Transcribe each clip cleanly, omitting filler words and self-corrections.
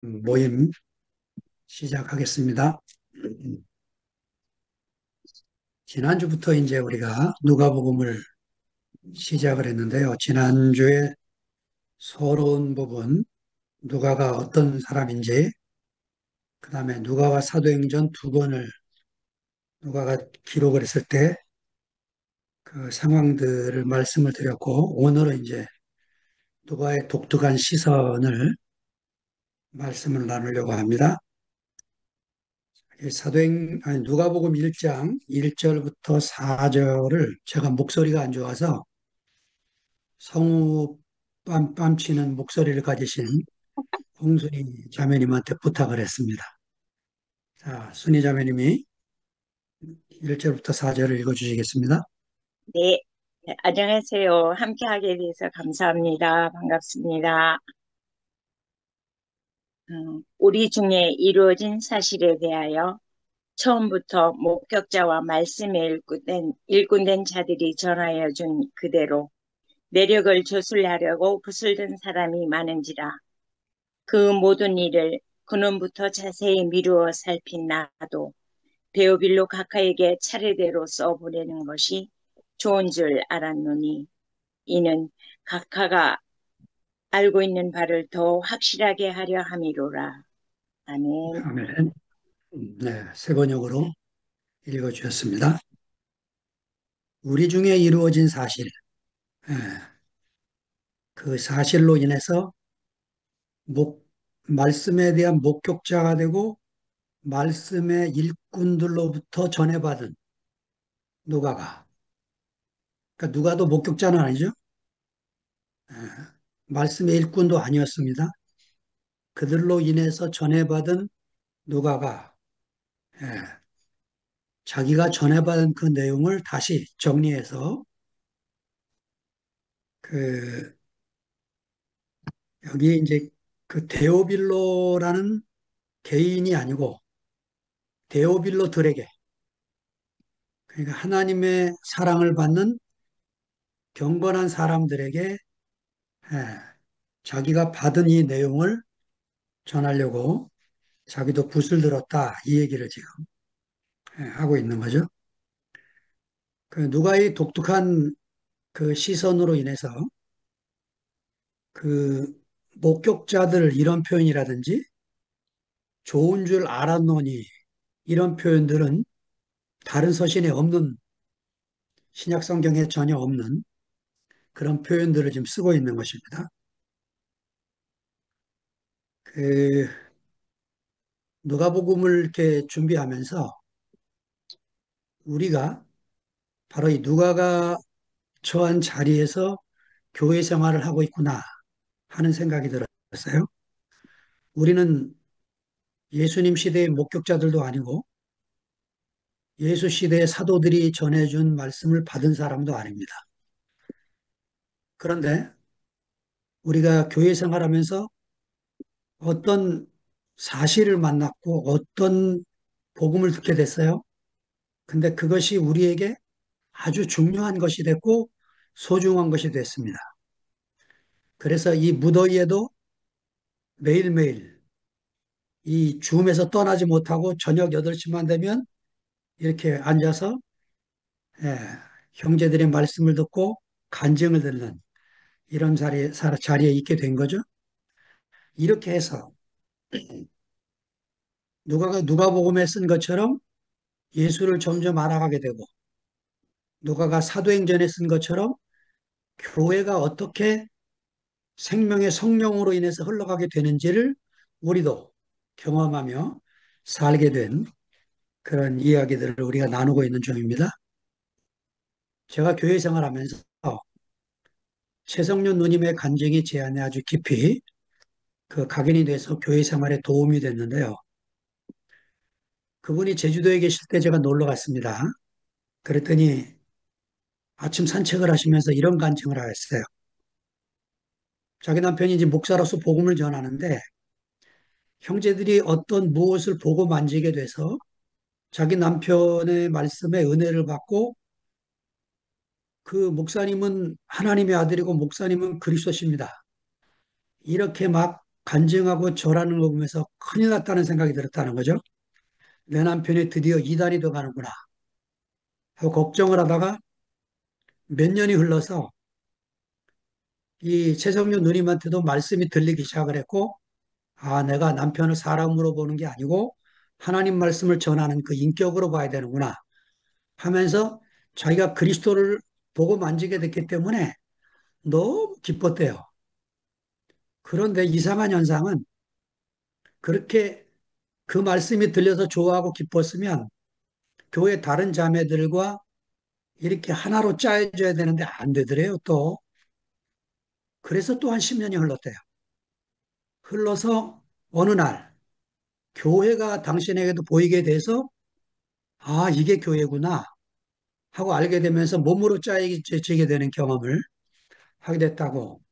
모임 시작하겠습니다. 지난주부터 이제 우리가 누가복음을 시작을 했는데요. 지난주에 서러운 부분, 누가가 어떤 사람인지, 그 다음에 누가와 사도행전 두 권을 누가가 기록을 했을 때 그 상황들을 말씀을 드렸고, 오늘은 이제 누가의 독특한 시선을 말씀을 나누려고 합니다. 아니, 누가복음 1장 1절부터 4절을 제가 목소리가 안 좋아서 성우 빰빰치는 목소리를 가지신 홍순희 자매님한테 부탁을 했습니다. 자, 순희 자매님이 1절부터 4절을 읽어주시겠습니다. 네, 네, 안녕하세요. 함께하게 돼서 감사합니다. 반갑습니다. 우리 중에 이루어진 사실에 대하여 처음부터 목격자와 말씀에 일꾼된 자들이 전하여 준 그대로 내력을 조술하려고 붓을 든 사람이 많은지라 그 모든 일을 근원부터 자세히 미루어 살핀 나도 베오빌로 각하에게 차례대로 써보내는 것이 좋은 줄 알았노니 이는 각하가 알고 있는 바를 더 확실하게 하려 함이로라. 아멘. 아멘. 네, 세 번역으로 읽어주셨습니다. 우리 중에 이루어진 사실, 예, 그 사실로 인해서 말씀에 대한 목격자가 되고 말씀의 일꾼들로부터 전해받은 누가가, 그러니까 누가도 목격자는 아니죠. 예, 말씀의 일꾼도 아니었습니다. 그들로 인해서 전해받은 누가가 예, 자기가 전해받은 그 내용을 다시 정리해서 그 여기 이제 그 데오빌로라는 개인이 아니고 데오빌로들에게, 그러니까 하나님의 사랑을 받는 경건한 사람들에게 예, 자기가 받은 이 내용을 전하려고 자기도 붓을 들었다, 이 얘기를 지금 하고 있는 거죠. 그 누가의 독특한 그 시선으로 인해서 그 목격자들 이런 표현이라든지 좋은 줄 알았노니 이런 표현들은 다른 서신에 없는, 신약 성경에 전혀 없는 그런 표현들을 지금 쓰고 있는 것입니다. 그 누가복음을 이렇게 준비하면서 우리가 바로 이 누가가 처한 자리에서 교회 생활을 하고 있구나 하는 생각이 들었어요. 우리는 예수님 시대의 목격자들도 아니고 예수 시대의 사도들이 전해준 말씀을 받은 사람도 아닙니다. 그런데 우리가 교회 생활하면서 어떤 사실을 만났고 어떤 복음을 듣게 됐어요. 근데 그것이 우리에게 아주 중요한 것이 됐고 소중한 것이 됐습니다. 그래서 이 무더위에도 매일매일 이 줌에서 떠나지 못하고 저녁 8시만 되면 이렇게 앉아서 예, 형제들의 말씀을 듣고 간증을 듣는 이런 자리에 있게 된 거죠. 이렇게 해서 누가복음에 쓴 것처럼 예수를 점점 알아가게 되고 누가가 사도행전에 쓴 것처럼 교회가 어떻게 생명의 성령으로 인해서 흘러가게 되는지를 우리도 경험하며 살게 된 그런 이야기들을 우리가 나누고 있는 중입니다. 제가 교회 생활하면서 최성윤 누님의 간증이 제 안에 아주 깊이 그 각인이 돼서 교회 생활에 도움이 됐는데요. 그분이 제주도에 계실 때 제가 놀러 갔습니다. 그랬더니 아침 산책을 하시면서 이런 간증을 하셨어요. 자기 남편이 이제 목사로서 복음을 전하는데 형제들이 어떤 무엇을 보고 만지게 돼서 자기 남편의 말씀에 은혜를 받고 그 목사님은 하나님의 아들이고 목사님은 그리스도십니다. 이렇게 막 간증하고 절하는 거 보면서 큰일 났다는 생각이 들었다는 거죠. 내 남편이 드디어 이단이 돼 가는구나 하고 걱정을 하다가 몇 년이 흘러서 이 최성윤 누님한테도 말씀이 들리기 시작을 했고, 아, 내가 남편을 사람으로 보는 게 아니고 하나님 말씀을 전하는 그 인격으로 봐야 되는구나 하면서 자기가 그리스도를 보고 만지게 됐기 때문에 너무 기뻤대요. 그런데 이상한 현상은 그렇게 그 말씀이 들려서 좋아하고 기뻤으면 교회 다른 자매들과 이렇게 하나로 짜여져야 되는데 안 되더래요, 또. 그래서 또 한 10년이 흘렀대요. 흘러서 어느 날 교회가 당신에게도 보이게 돼서 아, 이게 교회구나 하고 알게 되면서 몸으로 짜여지게 되는 경험을 하게 됐다고.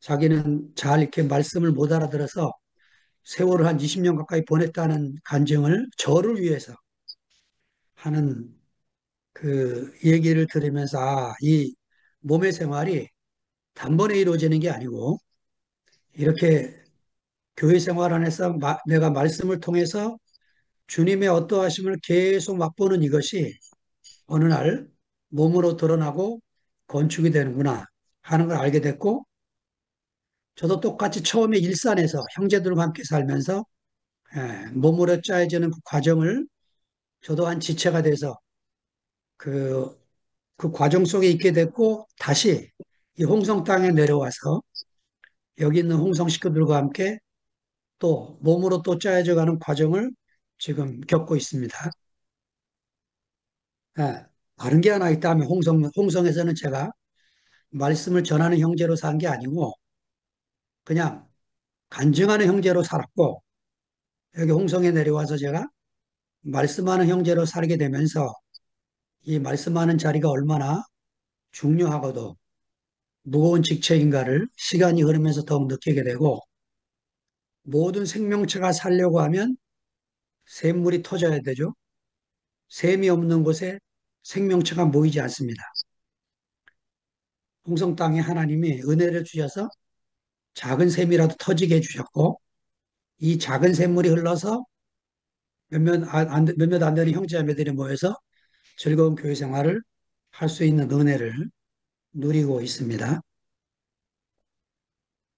자기는 잘 이렇게 말씀을 못 알아들어서 세월을 한 20년 가까이 보냈다는 간증을 저를 위해서 하는 그 얘기를 들으면서 아, 이 몸의 생활이 단번에 이루어지는 게 아니고 이렇게 교회 생활 안에서 내가 말씀을 통해서 주님의 어떠하심을 계속 맛보는 이것이 어느 날 몸으로 드러나고 건축이 되는구나 하는 걸 알게 됐고 저도 똑같이 처음에 일산에서 형제들과 함께 살면서 몸으로 짜여지는 그 과정을 저도 한 지체가 돼서 그, 그 과정 속에 있게 됐고 다시 이 홍성 땅에 내려와서 여기 있는 홍성 식구들과 함께 또 몸으로 또 짜여져 가는 과정을 지금 겪고 있습니다. 예, 다른 게 하나 있다면 홍성에서는 제가 말씀을 전하는 형제로 산 게 아니고 그냥 간증하는 형제로 살았고 여기 홍성에 내려와서 제가 말씀하는 형제로 살게 되면서 이 말씀하는 자리가 얼마나 중요하고도 무거운 직책인가를 시간이 흐르면서 더욱 느끼게 되고 모든 생명체가 살려고 하면 샘물이 터져야 되죠. 샘이 없는 곳에 생명체가 모이지 않습니다. 홍성 땅에 하나님이 은혜를 주셔서 작은 샘이라도 터지게 해주셨고 이 작은 샘물이 흘러서 몇몇 안 되는 형제자매들이 모여서 즐거운 교회 생활을 할 수 있는 은혜를 누리고 있습니다.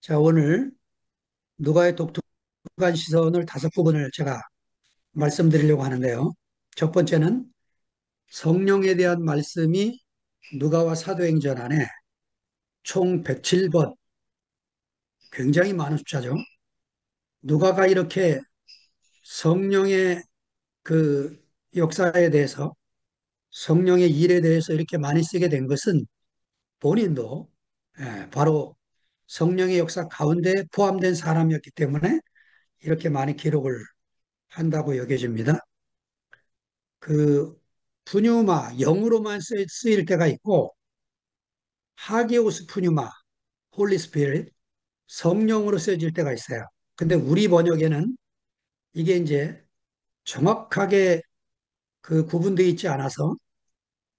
자, 오늘 누가의 독특한 시선을 다섯 부분을 제가 말씀드리려고 하는데요. 첫 번째는 성령에 대한 말씀이 누가와 사도행전 안에 총 107번, 굉장히 많은 숫자죠. 누가가 이렇게 성령의 그 역사에 대해서 성령의 일에 대해서 이렇게 많이 쓰게 된 것은 본인도 바로 성령의 역사 가운데 포함된 사람이었기 때문에 이렇게 많이 기록을 한다고 여겨집니다. 그 푸뉴마 영으로만 쓰일 때가 있고 하게오스 푸뉴마 홀리 스피릿 성령으로 쓰여질 때가 있어요. 근데 우리 번역에는 이게 이제 정확하게 그 구분되어 있지 않아서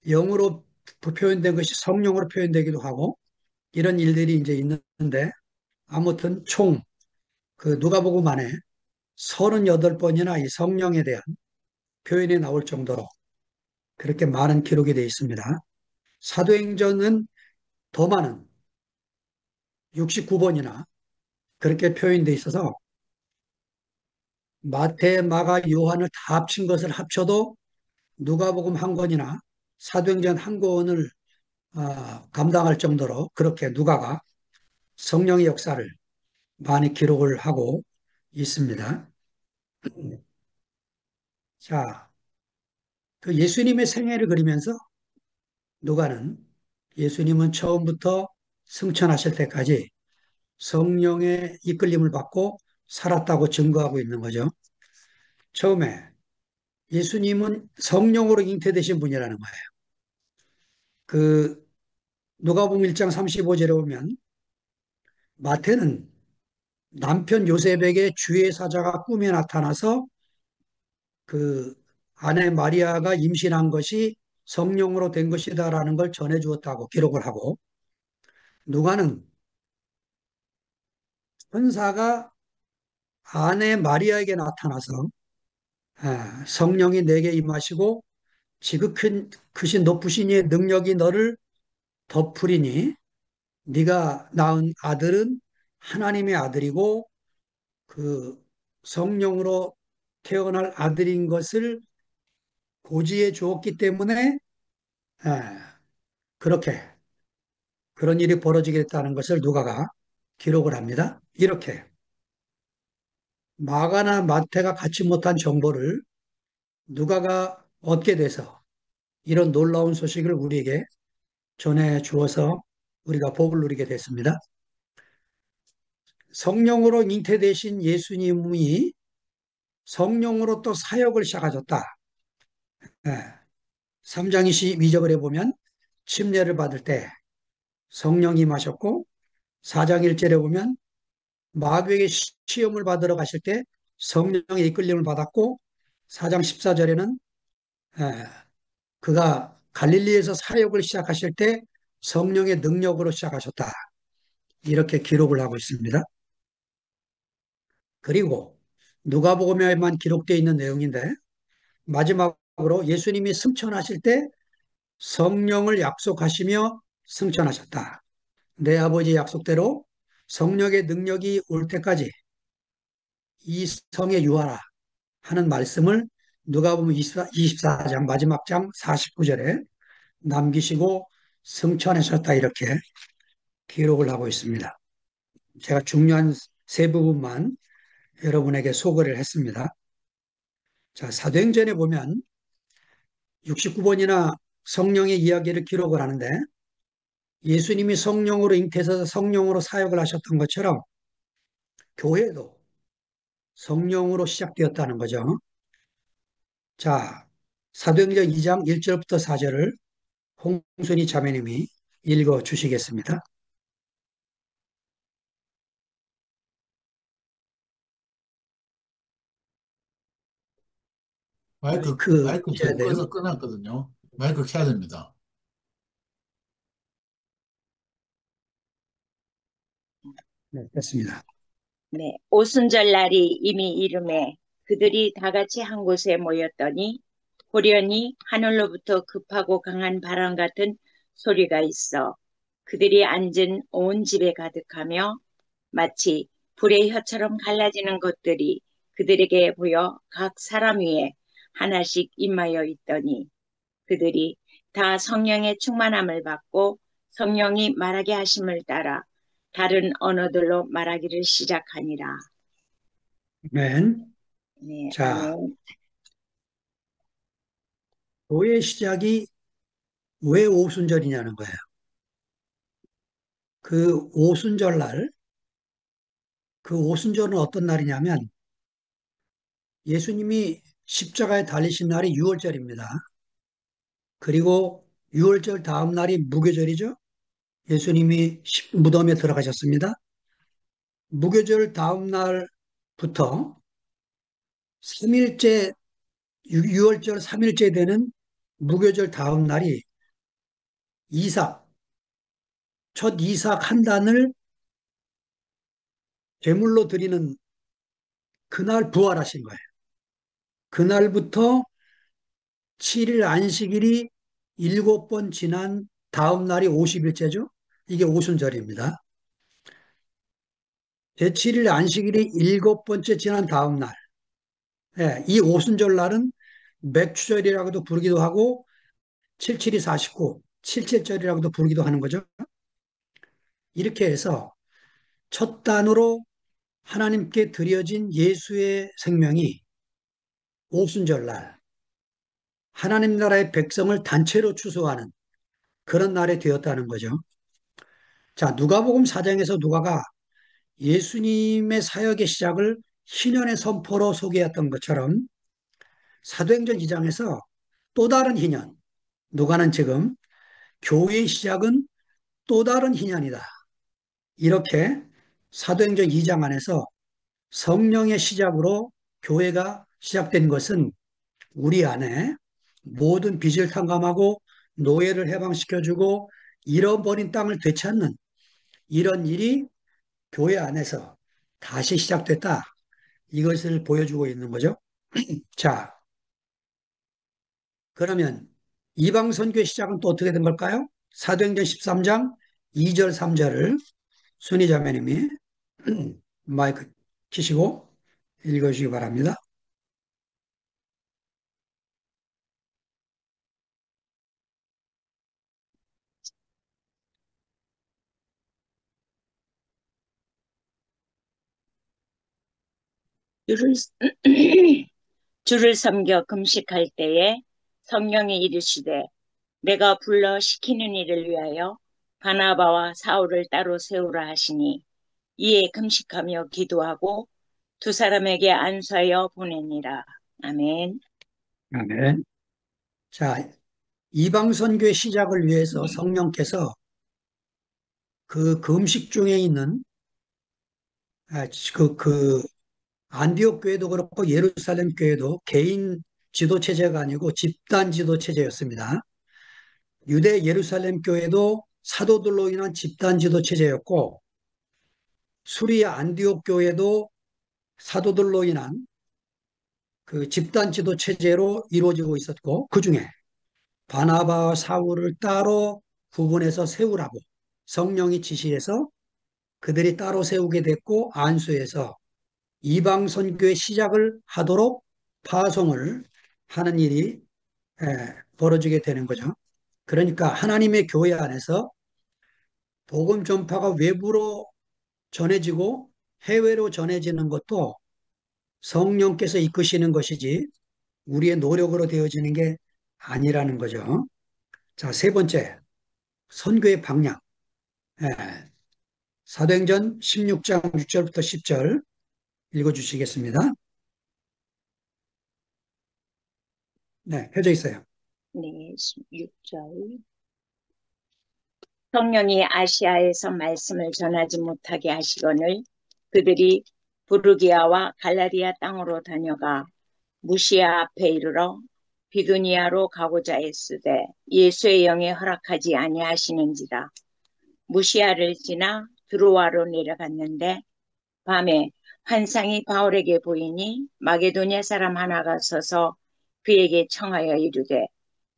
영으로 표현된 것이 성령으로 표현되기도 하고 이런 일들이 이제 있는데 아무튼 총 그 누가복음 안에 38번이나 이 성령에 대한 표현이 나올 정도로 그렇게 많은 기록이 되어 있습니다. 사도행전은 더 많은 69번이나 그렇게 표현되어 있어서 마태, 마가, 요한을 다 합친 것을 합쳐도 누가복음 한 권이나 사도행전 한 권을 감당할 정도로 그렇게 누가가 성령의 역사를 많이 기록을 하고 있습니다. 자, 그 예수님의 생애를 그리면서 누가는 예수님은 처음부터 승천하실 때까지 성령의 이끌림을 받고 살았다고 증거하고 있는 거죠. 처음에 예수님은 성령으로 잉태되신 분이라는 거예요. 그 누가복음 1장 35절에 보면 마태는 남편 요셉에게 주의 사자가 꿈에 나타나서 그 아내 마리아가 임신한 것이 성령으로 된 것이다라는 걸 전해 주었다고 기록을 하고 누가는 천사가 아내 마리아에게 나타나서 성령이 내게 임하시고 지극히 크신 높으신 이의 능력이 너를 덮으리니 네가 낳은 아들은 하나님의 아들이고 그 성령으로 태어날 아들인 것을 고지해 주었기 때문에 에, 그렇게 그런 일이 벌어지겠다는 것을 누가가 기록을 합니다. 이렇게 마가나 마태가 갖지 못한 정보를 누가가 얻게 돼서 이런 놀라운 소식을 우리에게 전해 주어서 우리가 복을 누리게 됐습니다. 성령으로 잉태되신 예수님이 성령으로 또 사역을 시작하셨다. 3장 22절에 보면 침례를 받을 때 성령이 임하셨고 4장 1절에 보면 마귀에게 시험을 받으러 가실 때 성령의 이끌림을 받았고 4장 14절에는 그가 갈릴리에서 사역을 시작하실 때 성령의 능력으로 시작하셨다. 이렇게 기록을 하고 있습니다. 그리고 누가복음에만 기록되어 있는 내용인데 마지막으로 예수님이 승천하실 때 성령을 약속하시며 승천하셨다. 내 아버지의 약속대로 성령의 능력이 올 때까지 이 성에 유하라 하는 말씀을 누가복음 24장 마지막 장 49절에 남기시고 승천하셨다 이렇게 기록을 하고 있습니다. 제가 중요한 세 부분만 여러분에게 소개를 했습니다. 자, 사도행전에 보면 69번이나 성령의 이야기를 기록을 하는데 예수님이 성령으로 잉태해서 성령으로 사역을 하셨던 것처럼 교회도 성령으로 시작되었다는 거죠. 자, 사도행전 2장 1절부터 4절을 홍순희 자매님이 읽어 주시겠습니다. 마이크 마이크 켜야 저 돼요. 끊었거든요. 마이크 켜야 됩니다. 네, 됐습니다. 네, 오순절 날이 이미 이름에 그들이 다 같이 한 곳에 모였더니 호련히 하늘로부터 급하고 강한 바람 같은 소리가 있어 그들이 앉은 온 집에 가득하며 마치 불의 혀처럼 갈라지는 것들이 그들에게 보여 각 사람 위에 하나씩 임하여 있더니 그들이 다 성령의 충만함을 받고 성령이 말하게 하심을 따라 다른 언어들로 말하기를 시작하니라. 아멘. 네, 자, 아멘. 교회 시작이 왜 오순절이냐는 거예요. 그 오순절 날, 그 오순절은 어떤 날이냐면 예수님이 십자가에 달리신 날이 6월절입니다. 그리고 6월절 다음 날이 무교절이죠. 예수님이 무덤에 들어가셨습니다. 무교절 다음 날부터 3일째, 6월절 3일째 되는 무교절 다음 날이 이삭, 첫 이삭 한 단을 제물로 드리는 그날 부활하신 거예요. 그날부터 7일 안식일이 7번 지난 다음 날이 50일째죠. 이게 오순절입니다. 제7일 안식일이 7번째 지난 다음 날. 예, 이 오순절 날은 맥추절이라고도 부르기도 하고 77이 49, 칠칠절이라고도 부르기도 하는 거죠. 이렇게 해서 첫 단으로 하나님께 드려진 예수의 생명이 오순절 날 하나님 나라의 백성을 단체로 추수하는 그런 날이 되었다는 거죠. 자, 누가복음 4장에서 누가가 예수님의 사역의 시작을 희년의 선포로 소개했던 것처럼 사도행전 2장에서 또 다른 희년, 누가는 지금 교회의 시작은 또 다른 희년이다. 이렇게 사도행전 2장 안에서 성령의 시작으로 교회가 시작된 것은 우리 안에 모든 빚을 탕감하고 노예를 해방시켜주고 잃어버린 땅을 되찾는 이런 일이 교회 안에서 다시 시작됐다. 이것을 보여주고 있는 거죠. 자, 그러면 이방 선교의 시작은 또 어떻게 된 걸까요? 사도행전 13장 2절 3절을 순희 자매님이 마이크 키시고 읽어주시기 바랍니다. 주를, 주를 섬겨 금식할 때에 성령이 이르시되 내가 불러 시키는 일을 위하여 바나바와 사울을 따로 세우라 하시니 이에 금식하며 기도하고 두 사람에게 안수하여 보내니라. 아멘. 아멘. 자, 이방 선교의 시작을 위해서 성령께서 그 금식 중에 있는 아, 그 안디옥 교회도 그렇고 예루살렘 교회도 개인 지도 체제가 아니고 집단 지도 체제였습니다. 유대 예루살렘 교회도 사도들로 인한 집단 지도 체제였고 수리아 안디옥 교회도 사도들로 인한 그 집단 지도 체제로 이루어지고 있었고 그중에 바나바와 사울을 따로 구분해서 세우라고 성령이 지시해서 그들이 따로 세우게 됐고 안수해서 이방 선교의 시작을 하도록 파송을 하는 일이 벌어지게 되는 거죠. 그러니까 하나님의 교회 안에서 복음 전파가 외부로 전해지고 해외로 전해지는 것도 성령께서 이끄시는 것이지 우리의 노력으로 되어지는 게 아니라는 거죠. 자, 세 번째, 선교의 방향. 예, 사도행전 16장 6절부터 10절 읽어주시겠습니다. 네, 펴져 있어요. 네, 6절. 성령이 아시아에서 말씀을 전하지 못하게 하시거늘 그들이 부르기아와 갈라디아 땅으로 다녀가 무시아 앞에 이르러 비두니아로 가고자 했으되 예수의 영이 허락하지 아니하시는지라. 무시아를 지나 드로아로 내려갔는데 밤에 환상이 바울에게 보이니 마게도냐 사람 하나가 서서 그에게 청하여 이르되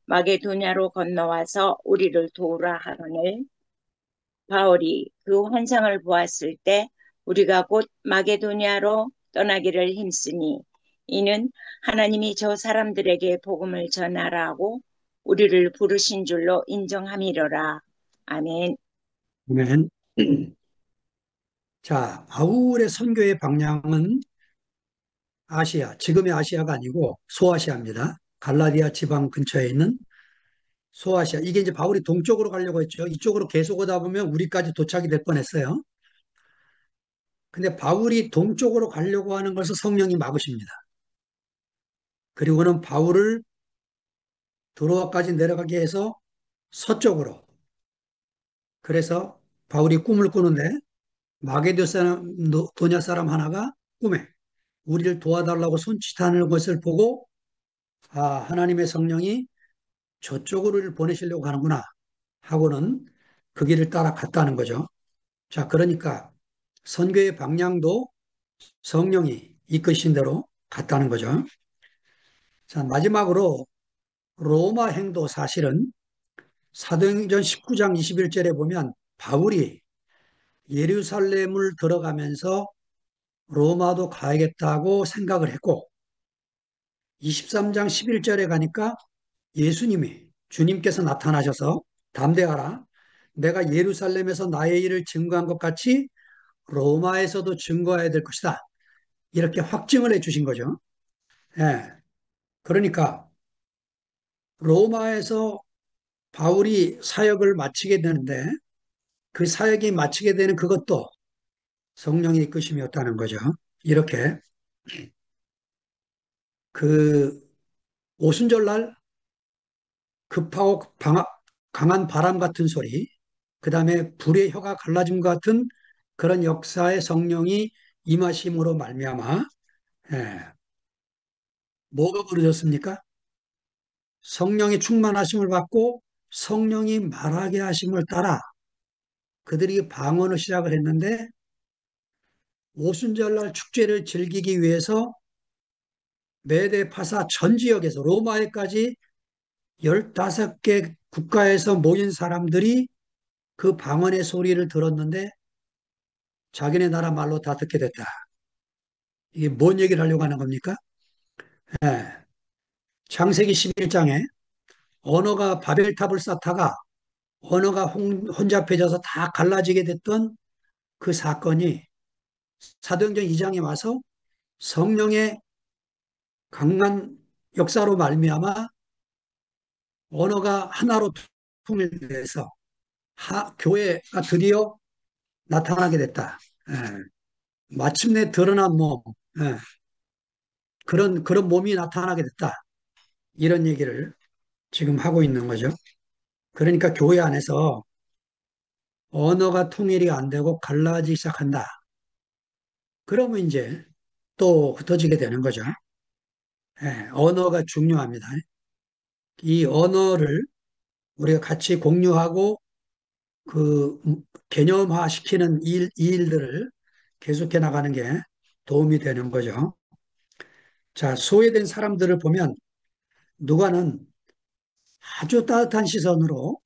마게도냐로 건너와서 우리를 도우라 하거늘 바울이 그 환상을 보았을 때 우리가 곧 마게도냐로 떠나기를 힘쓰니 이는 하나님이 저 사람들에게 복음을 전하라고 우리를 부르신 줄로 인정함이로라. 아멘. 아멘. 자, 바울의 선교의 방향은 아시아, 지금의 아시아가 아니고 소아시아입니다. 갈라디아 지방 근처에 있는 소아시아. 이게 이제 바울이 동쪽으로 가려고 했죠. 이쪽으로 계속 오다 보면 우리까지 도착이 될 뻔했어요. 근데 바울이 동쪽으로 가려고 하는 것을 성령이 막으십니다. 그리고는 바울을 드로아까지 내려가게 해서 서쪽으로. 그래서 바울이 꿈을 꾸는데 도냐 사람 하나가 꿈에 우리를 도와달라고 손짓하는 것을 보고 아, 하나님의 성령이 저쪽으로 보내시려고 하는구나 하고는 그 길을 따라 갔다는 거죠. 자, 그러니까 선교의 방향도 성령이 이끄신 대로 갔다는 거죠. 자, 마지막으로 로마 행도 사실은 사도행전 19장 21절에 보면 바울이 예루살렘을 들어가면서 로마도 가야겠다고 생각을 했고 23장 11절에 가니까 예수님이 주님께서 나타나셔서 담대하라. 내가 예루살렘에서 나의 일을 증거한 것 같이 로마에서도 증거해야 될 것이다. 이렇게 확증을 해 주신 거죠. 예. 그러니까 로마에서 바울이 사역을 마치게 되는데 그 사역이 마치게 되는 그것도 성령의 이끄심이었다는 거죠. 이렇게 그 오순절날 급하고 강한 바람 같은 소리, 그 다음에 불의 혀가 갈라짐 같은 그런 역사의 성령이 임하심으로 말미암아 예, 뭐가 벌어졌습니까? 성령의 충만하심을 받고 성령이 말하게 하심을 따라 그들이 방언을 시작을 했는데 오순절날 축제를 즐기기 위해서 메데 파사 전 지역에서 로마에까지 15개 국가에서 모인 사람들이 그 방언의 소리를 들었는데 자기네 나라 말로 다 듣게 됐다. 이게 뭔 얘기를 하려고 하는 겁니까? 예. 창세기 11장에 언어가 바벨탑을 쌓다가 언어가 혼잡해져서 다 갈라지게 됐던 그 사건이 사도행전 2장에 와서 성령의 강한 역사로 말미암아 언어가 하나로 통일돼서 교회가 드디어 나타나게 됐다. 예. 마침내 드러난 몸, 예. 그런 몸이 나타나게 됐다. 이런 얘기를 지금 하고 있는 거죠. 그러니까 교회 안에서 언어가 통일이 안 되고 갈라지기 시작한다. 그러면 이제 또 흩어지게 되는 거죠. 예, 언어가 중요합니다. 이 언어를 우리가 같이 공유하고 그 개념화 시키는 이 일들을 계속해 나가는 게 도움이 되는 거죠. 자, 소외된 사람들을 보면 누가는 아주 따뜻한 시선으로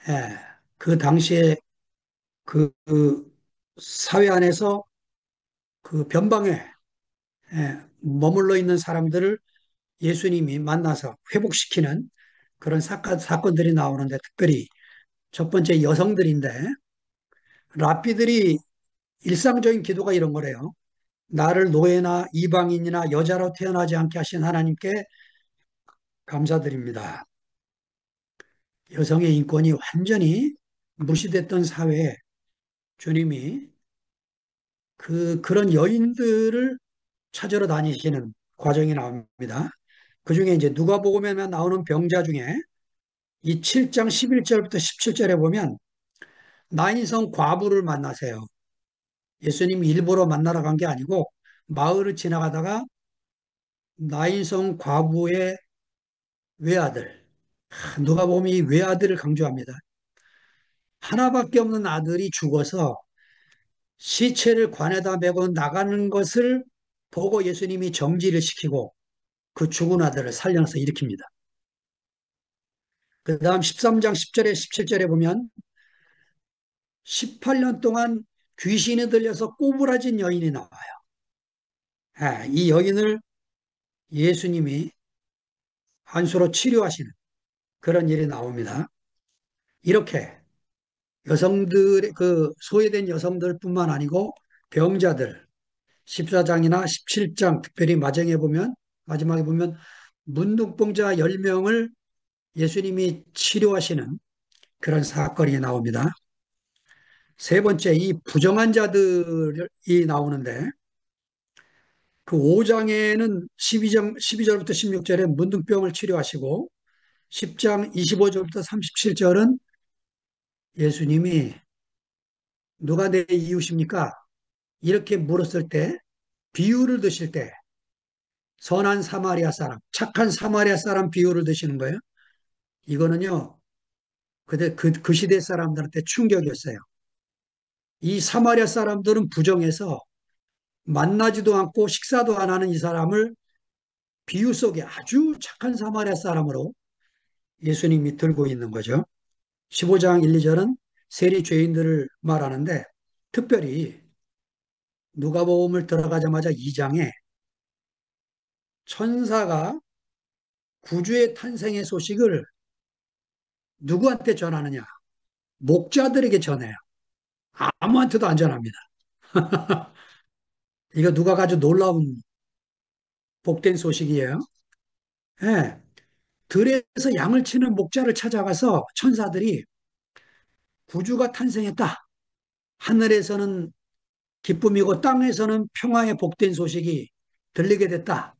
예, 그 당시에 그 사회 안에서 그 변방에 머물러 있는 사람들을 예수님이 만나서 회복시키는 그런 사건들이 나오는데 특별히 첫 번째 여성들인데 랍비들이 일상적인 기도가 이런 거래요. 나를 노예나 이방인이나 여자로 태어나지 않게 하신 하나님께 감사드립니다. 여성의 인권이 완전히 무시됐던 사회에 주님이 그런 여인들을 찾으러 다니시는 과정이 나옵니다. 그 중에 이제 누가복음에만 나오는 병자 중에 이 7장 11절부터 17절에 보면 나인성 과부를 만나세요. 예수님이 일부러 만나러 간 게 아니고 마을을 지나가다가 나인성 과부의 외아들, 누가복음이 이 외아들을 강조합니다. 하나밖에 없는 아들이 죽어서 시체를 관에다 메고 나가는 것을 보고 예수님이 정지를 시키고 그 죽은 아들을 살려서 일으킵니다. 그 다음 13장 10절에 17절에 보면 18년 동안 귀신이 들려서 꼬부라진 여인이 나와요. 이 여인을 예수님이 한수로 치료하시는 그런 일이 나옵니다. 이렇게 여성들, 그 소외된 여성들뿐만 아니고 병자들, 14장이나 17장 특별히 마지막에 보면 문둥병자 10명을 예수님이 치료하시는 그런 사건이 나옵니다. 세 번째, 이 부정한 자들이 나오는데 그 5장에는 12절부터 16절에 문둥병을 치료하시고 10장 25절부터 37절은 예수님이 누가 내 이웃입니까? 이렇게 물었을 때 비유를 드실 때 선한 사마리아 사람, 착한 사마리아 사람 비유를 드시는 거예요. 이거는요, 그 시대 사람들한테 충격이었어요. 이 사마리아 사람들은 부정해서 만나지도 않고 식사도 안 하는 이 사람을 비유 속에 아주 착한 사마리아 사람으로 예수님이 들고 있는 거죠. 15장 1, 2절은 세리 죄인들을 말하는데 특별히 누가복음을 들어가자마자 2장에 천사가 구주의 탄생의 소식을 누구한테 전하느냐? 목자들에게 전해요. 아무한테도 안 전합니다. 이거 누가 아주 놀라운 복된 소식이에요. 예. 들에서 양을 치는 목자를 찾아가서 천사들이 구주가 탄생했다. 하늘에서는 기쁨이고 땅에서는 평화의 복된 소식이 들리게 됐다.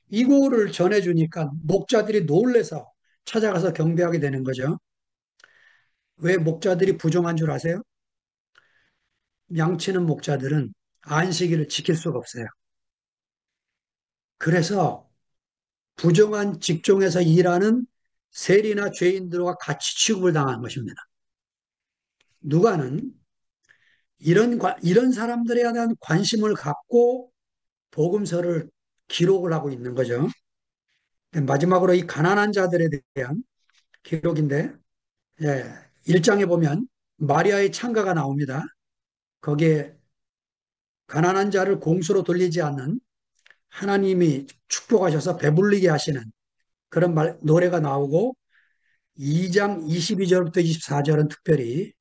이거를 전해주니까 목자들이 놀래서 찾아가서 경배하게 되는 거죠. 왜 목자들이 부정한 줄 아세요? 양치는 목자들은 안식일을 지킬 수가 없어요. 그래서 부정한 직종에서 일하는 세리나 죄인들과 같이 취급을 당한 것입니다. 누가는 이런 사람들에 대한 관심을 갖고 복음서를 기록을 하고 있는 거죠. 마지막으로 이 가난한 자들에 대한 기록인데, 예, 1장에 보면 마리아의 창가가 나옵니다. 거기에 가난한 자를 공수로 돌리지 않는 하나님이 축복하셔서 배불리게 하시는 그런 노래가 나오고 2장 22절부터 24절은 특별히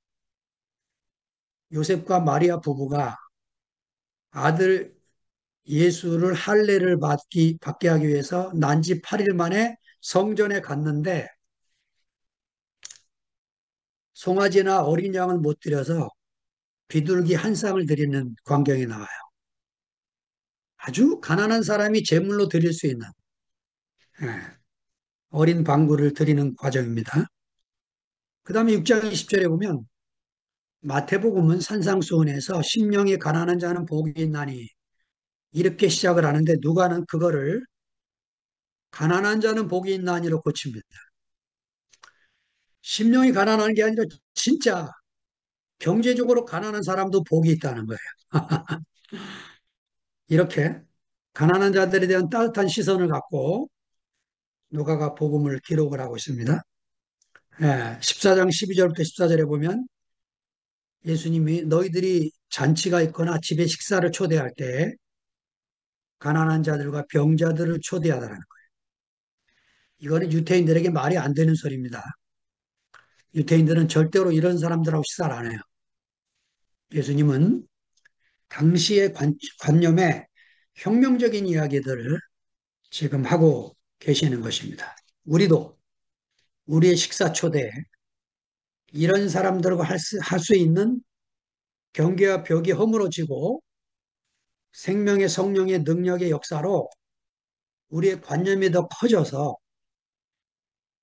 요셉과 마리아 부부가 아들 예수를 할례를 받게 하기 위해서 난지 8일 만에 성전에 갔는데 송아지나 어린 양을 못 드려서 비둘기 한 쌍을 드리는 광경이 나와요. 아주 가난한 사람이 제물로 드릴 수 있는 예, 어린 방구를 드리는 과정입니다. 그 다음에 6장 20절에 보면 마태복음은 산상수훈에서 심령이 가난한 자는 복이 있나니 이렇게 시작을 하는데 누가는 그거를 가난한 자는 복이 있나니로 고칩니다. 심령이 가난한 게 아니라 진짜 경제적으로 가난한 사람도 복이 있다는 거예요. 이렇게 가난한 자들에 대한 따뜻한 시선을 갖고 누가가 복음을 기록을 하고 있습니다. 14장 12절부터 14절에 보면 예수님이 너희들이 잔치가 있거나 집에 식사를 초대할 때 가난한 자들과 병자들을 초대하라는 거예요. 이거는 유태인들에게 말이 안 되는 소리입니다. 유태인들은 절대로 이런 사람들하고 식사를 안 해요. 예수님은 당시의 관념에 혁명적인 이야기들을 지금 하고 계시는 것입니다. 우리도 우리의 식사 초대에 이런 사람들과 할 수 있는 경계와 벽이 허물어지고 생명의 성령의 능력의 역사로 우리의 관념이 더 커져서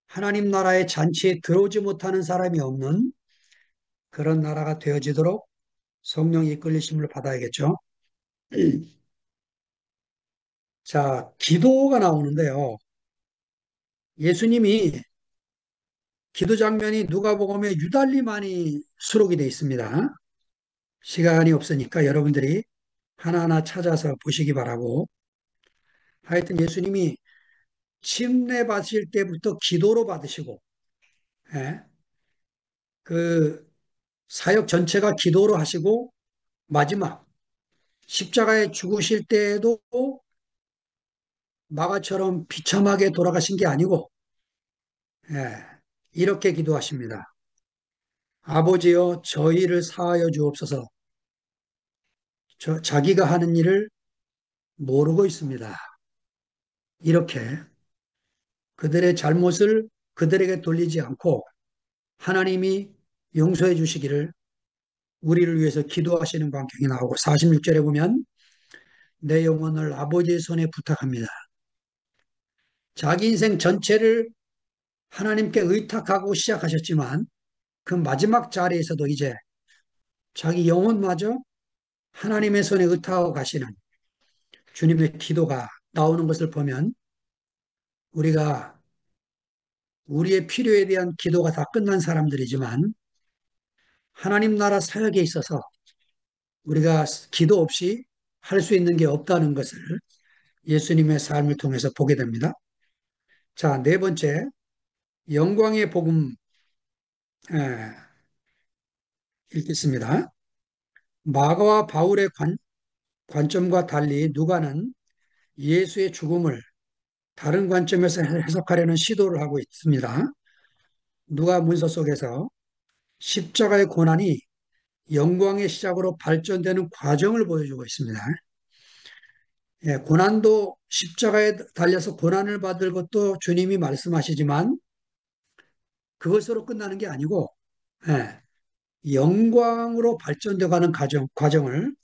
하나님 나라의 잔치에 들어오지 못하는 사람이 없는 그런 나라가 되어지도록 성령이 이끌리심을 받아야겠죠. 자, 기도가 나오는데요. 예수님이 기도 장면이 누가복음에 유달리 많이 수록이 되어 있습니다. 시간이 없으니까 여러분들이 하나하나 찾아서 보시기 바라고. 하여튼 예수님이 침례 받으실 때부터 기도로 받으시고, 예, 그 사역 전체가 기도로 하시고, 마지막 십자가에 죽으실 때에도 마가처럼 비참하게 돌아가신 게 아니고, 예, 이렇게 기도하십니다. 아버지여 저희를 사하여 주옵소서. 자기가 하는 일을 모르고 있습니다. 이렇게 그들의 잘못을 그들에게 돌리지 않고 하나님이 용서해 주시기를 우리를 위해서 기도하시는 광경이 나오고 46절에 보면 내 영혼을 아버지의 손에 부탁합니다. 자기 인생 전체를 하나님께 의탁하고 시작하셨지만 그 마지막 자리에서도 이제 자기 영혼마저 하나님의 손에 의탁하고 가시는 주님의 기도가 나오는 것을 보면 우리가 우리의 필요에 대한 기도가 다 끝난 사람들이지만 하나님 나라 사역에 있어서 우리가 기도 없이 할 수 있는 게 없다는 것을 예수님의 삶을 통해서 보게 됩니다. 자, 네 번째, 영광의 복음 읽겠습니다. 마가와 바울의 관점과 달리 누가는 예수의 죽음을 다른 관점에서 해석하려는 시도를 하고 있습니다. 누가 문서 속에서 십자가의 고난이 영광의 시작으로 발전되는 과정을 보여주고 있습니다. 고난도 십자가에 달려서 고난을 받을 것도 주님이 말씀하시지만 그것으로 끝나는 게 아니고 예, 영광으로 발전되어 가는 과정을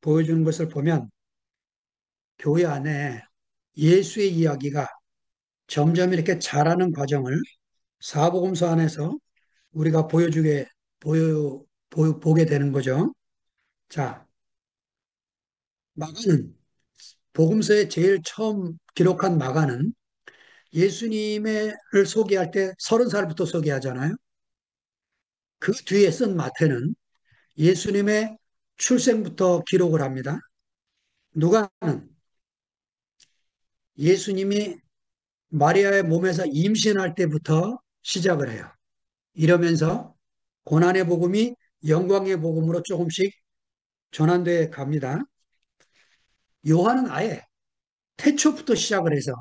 보여주는 것을 보면 교회 안에 예수의 이야기가 점점 이렇게 자라는 과정을 사복음서 안에서 우리가 보게 되는 거죠. 자, 마가는 복음서에 제일 처음 기록한 마가는 예수님을 소개할 때 30살부터 소개하잖아요. 그 뒤에 쓴 마태는 예수님의 출생부터 기록을 합니다. 누가는 예수님이 마리아의 몸에서 임신할 때부터 시작을 해요. 이러면서 고난의 복음이 영광의 복음으로 조금씩 전환돼 갑니다. 요한은 아예 태초부터 시작을 해서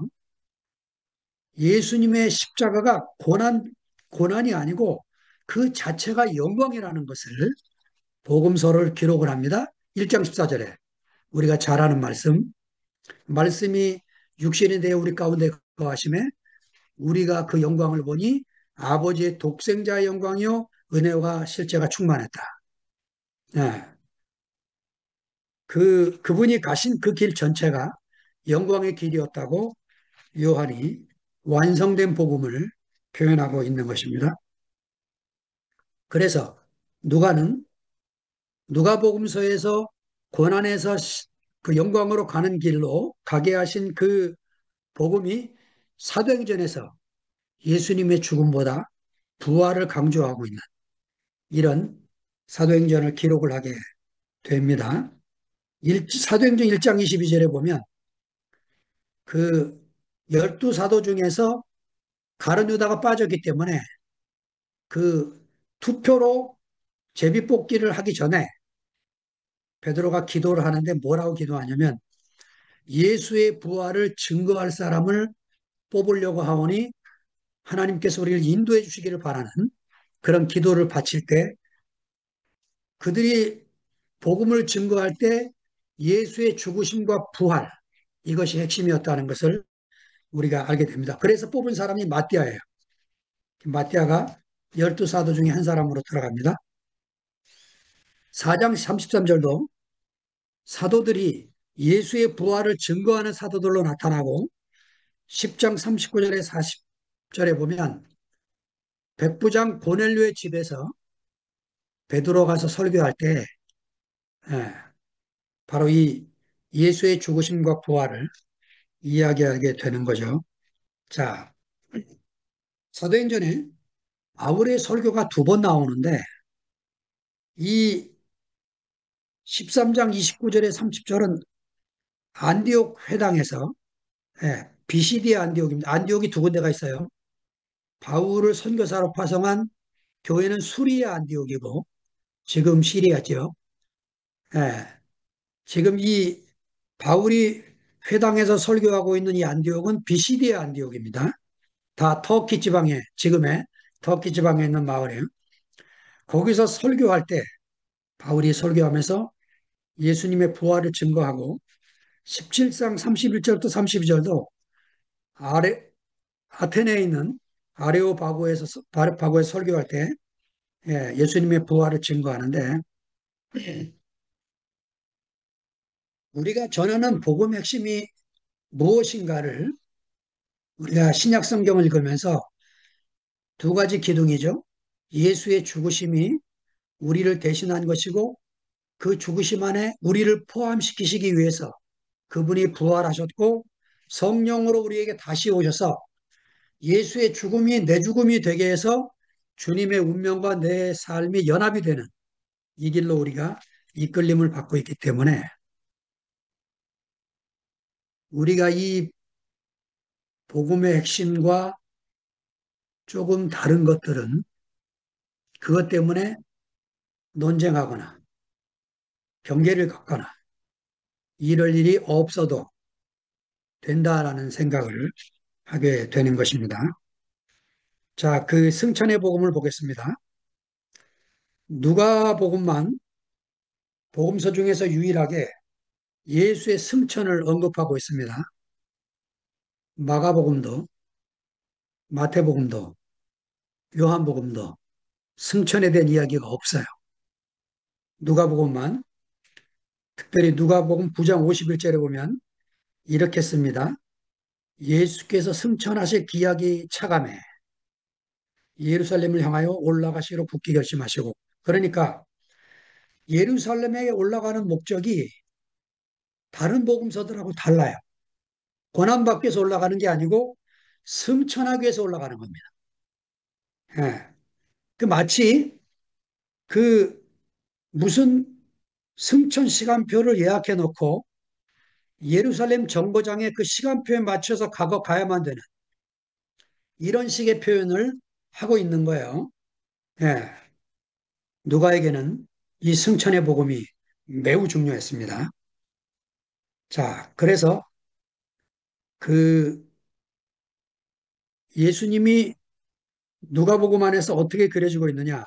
예수님의 십자가가 고난이 아니고 그 자체가 영광이라는 것을 복음서를 기록을 합니다. 1장 14절에 우리가 잘 아는 말씀이 육신이 되어 우리 가운데 거하심에 우리가 그 영광을 보니 아버지의 독생자의 영광이요 은혜와 실제가 충만했다. 네. 그분이 가신 그 길 전체가 영광의 길이었다고 요한이 완성된 복음을 표현하고 있는 것입니다. 그래서 누가는 누가복음서에서 고난에서 그 영광으로 가는 길로 가게 하신 그 복음이 사도행전에서 예수님의 죽음보다 부활을 강조하고 있는 이런 사도행전을 기록을 하게 됩니다. 사도행전 1장 22절에 보면 그 열두 사도 중에서 가룟 유다가 빠졌기 때문에 그 투표로 제비뽑기를 하기 전에 베드로가 기도를 하는데 뭐라고 기도하냐면 예수의 부활을 증거할 사람을 뽑으려고 하오니 하나님께서 우리를 인도해 주시기를 바라는 그런 기도를 바칠 때 그들이 복음을 증거할 때 예수의 죽으심과 부활 이것이 핵심이었다는 것을 우리가 알게 됩니다. 그래서 뽑은 사람이 마띠아예요. 마띠아가 열두 사도 중에 한 사람으로 들어갑니다. 4장 33절도 사도들이 예수의 부활을 증거하는 사도들로 나타나고 10장 39절에 40절에 보면 백부장 고넬료의 집에서 베드로 가서 설교할 때 예, 바로 이 예수의 죽으심과 부활을 이야기하게 되는 거죠. 자, 사도행전에 바울의 설교가 두 번 나오는데 이 13장 29절에 30절은 안디옥 회당에서 비시디의 안디옥입니다. 안디옥이 두 군데가 있어요. 바울을 선교사로 파송한 교회는 수리아 안디옥이고 지금 시리아죠. 예, 지금 이 바울이 회당에서 설교하고 있는 이 안디옥은 비시디의 안디옥입니다. 다 터키 지방에 지금의 터키 지방에 있는 마을이에요. 거기서 설교할 때 바울이 설교하면서 예수님의 부활을 증거하고 17장 31절부터 32절도 아테네에 있는 아레오바고에서 바고에 설교할 때 예수님의 부활을 증거하는데 우리가 전하는 복음 핵심이 무엇인가를 우리가 신약 성경을 읽으면서 두 가지 기둥이죠. 예수의 죽으심이 우리를 대신한 것이고 그 죽으심 안에 우리를 포함시키시기 위해서 그분이 부활하셨고 성령으로 우리에게 다시 오셔서 예수의 죽음이 내 죽음이 되게 해서 주님의 운명과 내 삶이 연합이 되는 이 길로 우리가 이끌림을 받고 있기 때문에 우리가 이 복음의 핵심과 조금 다른 것들은 그것 때문에 논쟁하거나 경계를 갖거나 이럴 일이 없어도 된다라는 생각을 하게 되는 것입니다. 자, 그 승천의 복음을 보겠습니다. 누가복음만 복음서 중에서 유일하게 예수의 승천을 언급하고 있습니다. 마가복음도 마태복음도 요한복음도 승천에 대한 이야기가 없어요. 누가복음만 특별히 누가복음 9장 51절에 보면 이렇게 씁니다. 예수께서 승천하실 기약이 차감해 예루살렘을 향하여 올라가시기로 굳게 결심하시고 그러니까 예루살렘에 올라가는 목적이 다른 복음서들하고 달라요. 고난받기 위해서 올라가는 게 아니고 승천하기 위해서 올라가는 겁니다. 예. 그 마치 그 무슨 승천 시간표를 예약해 놓고 예루살렘 정거장에 그 시간표에 맞춰서 가야만 되는 이런 식의 표현을 하고 있는 거예요. 예, 누가에게는 이 승천의 복음이 매우 중요했습니다. 자, 그래서 그 예수님이 누가복음 안에서 어떻게 그려지고 있느냐?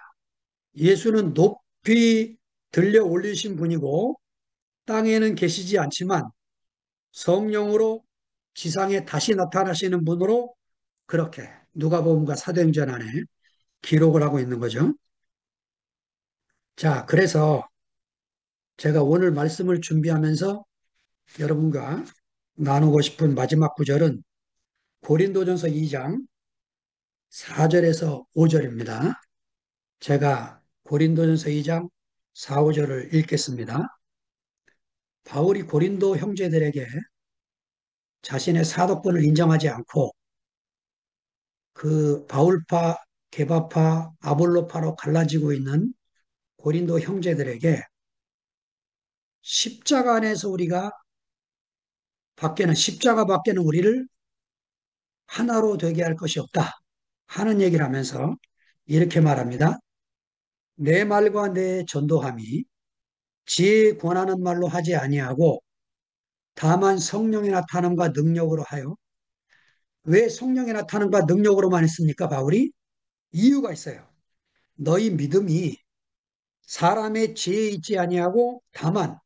예수는 높이 들려 올리신 분이고 땅에는 계시지 않지만 성령으로 지상에 다시 나타나시는 분으로 그렇게 누가복음과 사도행전 안에 기록을 하고 있는 거죠. 자, 그래서 제가 오늘 말씀을 준비하면서 여러분과 나누고 싶은 마지막 구절은 고린도전서 2장 4절에서 5절입니다. 제가 고린도전서 2장 4, 5절을 읽겠습니다. 바울이 고린도 형제들에게 자신의 사도권을 인정하지 않고 그 바울파, 게바파, 아볼로파로 갈라지고 있는 고린도 형제들에게 십자가 안에서 우리가 십자가 밖에는 우리를 하나로 되게 할 것이 없다 하는 얘기를 하면서 이렇게 말합니다. 내 말과 내 전도함이 지혜에 권하는 말로 하지 아니하고 다만 성령의 나타남과 능력으로 하여 왜 성령의 나타남과 능력으로만 했습니까? 바울이 이유가 있어요. 너희 믿음이 사람의 지혜에 있지 아니하고 다만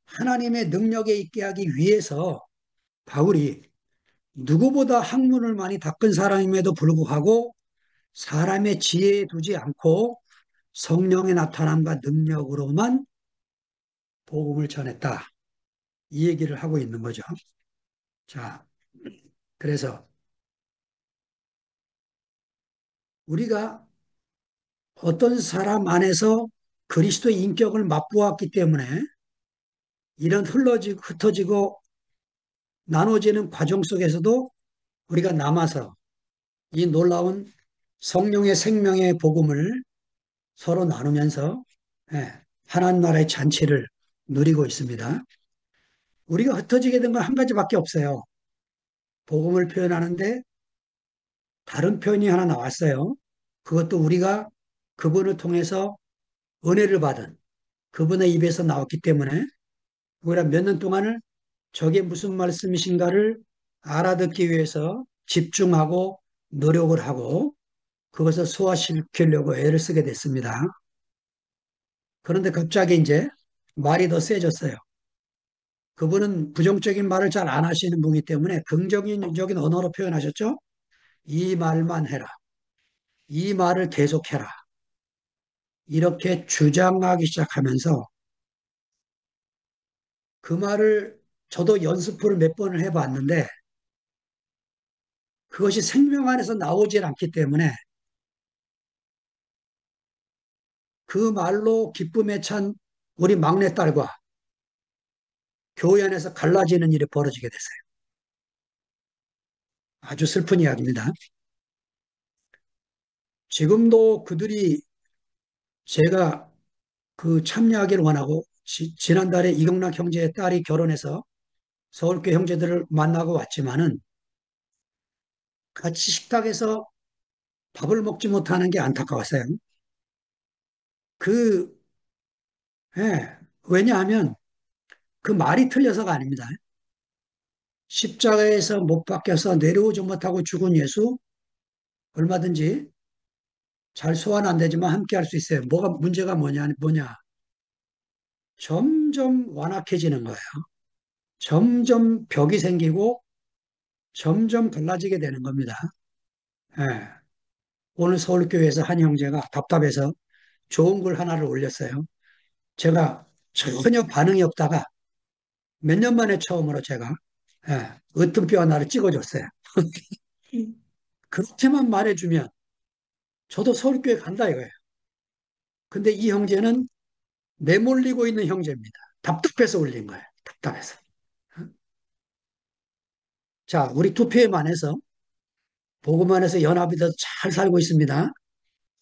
하나님의 능력에 있게 하기 위해서 바울이 누구보다 학문을 많이 닦은 사람임에도 불구하고 사람의 지혜에 두지 않고 성령의 나타남과 능력으로만 복음을 전했다. 이 얘기를 하고 있는 거죠. 자, 그래서 우리가 어떤 사람 안에서 그리스도의 인격을 맛보았기 때문에 이런 흩어지고 나눠지는 과정 속에서도 우리가 남아서 이 놀라운 성령의 생명의 복음을 서로 나누면서 예, 하나님 나라의 잔치를 누리고 있습니다. 우리가 흩어지게 된 건 한 가지밖에 없어요. 복음을 표현하는데 다른 표현이 하나 나왔어요. 그것도 우리가 그분을 통해서 은혜를 받은 그분의 입에서 나왔기 때문에 우리가 몇 년 동안을 저게 무슨 말씀이신가를 알아듣기 위해서 집중하고 노력을 하고 그것을 소화시키려고 애를 쓰게 됐습니다. 그런데 갑자기 이제 말이 더 세졌어요. 그분은 부정적인 말을 잘 안 하시는 분이기 때문에 긍정적인 언어로 표현하셨죠. 이 말만 해라. 이 말을 계속해라. 이렇게 주장하기 시작하면서 그 말을 저도 연습을 몇 번을 해봤는데 그것이 생명 안에서 나오질 않기 때문에 그 말로 기쁨에 찬 우리 막내딸과 교회 안에서 갈라지는 일이 벌어지게 됐어요. 아주 슬픈 이야기입니다. 지금도 그들이 제가 그 참여하기를 원하고 지난달에 이경락 형제의 딸이 결혼해서 서울교 형제들을 만나고 왔지만은 같이 식탁에서 밥을 먹지 못하는 게 안타까웠어요. 그, 예, 왜냐하면 그 말이 틀려서가 아닙니다. 십자가에서 못 박혀서 내려오지 못하고 죽은 예수 얼마든지 잘 소환 안 되지만 함께 할 수 있어요. 문제가 뭐냐. 점점 완악해지는 거예요. 점점 벽이 생기고 점점 갈라지게 되는 겁니다. 예. 오늘 서울교회에서 한 형제가 답답해서 좋은 글 하나를 올렸어요. 제가 전혀 반응이 없다가 몇 년 만에 처음으로 제가 으뜸표 하나를 찍어줬어요. 그렇게만 말해주면 저도 서울교회 간다 이거예요. 근데 이 형제는 내몰리고 있는 형제입니다. 답답해서 올린 거예요. 답답해서. 자, 우리 투표에 만해서 복음 안에서 연합이 더 잘 살고 있습니다.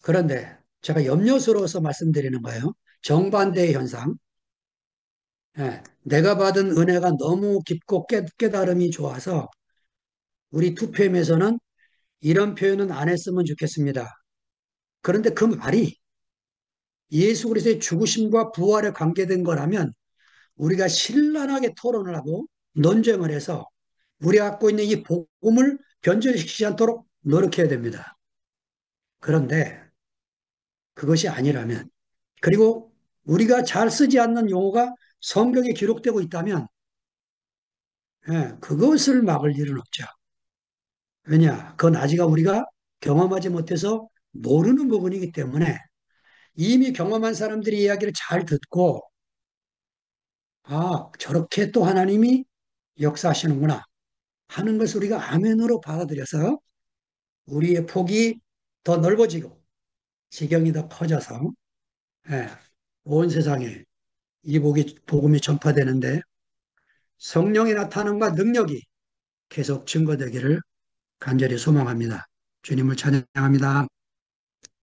그런데 제가 염려스러워서 말씀드리는 거예요. 정반대의 현상. 내가 받은 은혜가 너무 깊고 깨달음이 좋아서 우리 투표임에서는 이런 표현은 안 했으면 좋겠습니다. 그런데 그 말이 예수 그리스도의 죽으심과 부활에 관계된 거라면 우리가 신랄하게 토론을 하고 논쟁을 해서 우리가 갖고 있는 이 복음을 변절시키지 않도록 노력해야 됩니다. 그런데 그것이 아니라면, 그리고 우리가 잘 쓰지 않는 용어가 성경에 기록되고 있다면 그것을 막을 일은 없죠. 왜냐? 그건 아직 우리가 경험하지 못해서 모르는 부분이기 때문에 이미 경험한 사람들이 이야기를 잘 듣고 아, 저렇게 또 하나님이 역사하시는구나 하는 것을 우리가 아멘으로 받아들여서 우리의 폭이 더 넓어지고 지경이 더 커져서 예, 온 세상에 이 복음이 전파되는데 성령의 나타남과 능력이 계속 증거되기를 간절히 소망합니다. 주님을 찬양합니다.